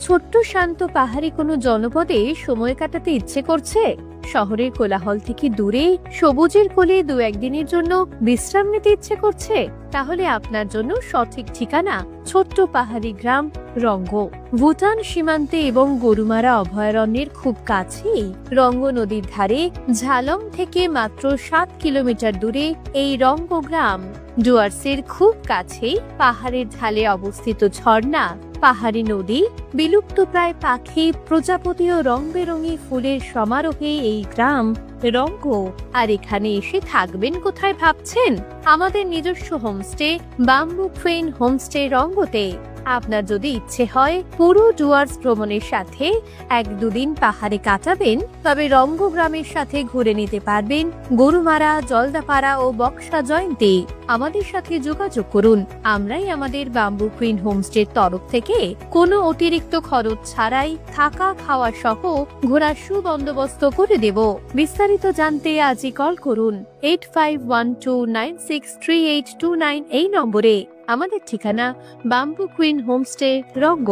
ছোট্ট শান্ত পাহাড়ি কোনো জনপদে সময় কাটাতে ইচ্ছে করছে? শহরের কোলাহল থেকে দূরে সবুজের কোলে দু একদিনের জন্য বিশ্রাম নিতে ইচ্ছে করছে? তাহলে আপনার জন্য সঠিক ঠিকানা ছোট্ট পাহাড়ি গ্রাম রঙ্গ। ভুটান সীমান্তে এবং গরুমারা অভয়ারণ্যের খুব কাছেই রঙ্গ নদীর ধারে ঝালং থেকে মাত্র 7 কিলোমিটার দূরে এই রঙ্গ গ্রাম। ডুয়ার্সের খুব কাছেই পাহাড়ের ঢালে অবস্থিত ঝর্ণা, পাহাড়ি নদী, বিলুপ্তপ্রায় পাখি, প্রজাপতি ও রং বেরঙি ফুলের সমারোহে এই গ্রাম রঙ্গ। আর এখানে এসে থাকবেন কোথায় ভাবছেন? আমাদের নিজস্ব হোমস্টে বাম্বু কুইন হোমস্টে রঙ্গতে। আপনার যদি ইচ্ছে হয় পুরো ডুয়ার্স ভ্রমণের সাথে 1-2 দিন পাহাড়ে কাটাবেন, তবে রঙ্গ গ্রামের সাথে ঘুরে নিতে পারবেন গরুমারা, জলদাপাড়া ও বক্সা জয়ন্তী। আমাদের সাথে যোগাযোগ করুন। আমরাই আমাদের বাম্বু কুইন হোমস্টের তরফ থেকে কোনো অতিরিক্ত খরচ ছাড়াই থাকা খাওয়া সহ ঘোরার সুবন্দোবস্ত করে দেব। বিস্তারিত জানতে আজই কল করুন 8512963829 এই নম্বরে। আমাদের ঠিকানা বাম্বু কুইন হোমস্টে রঙ্গ।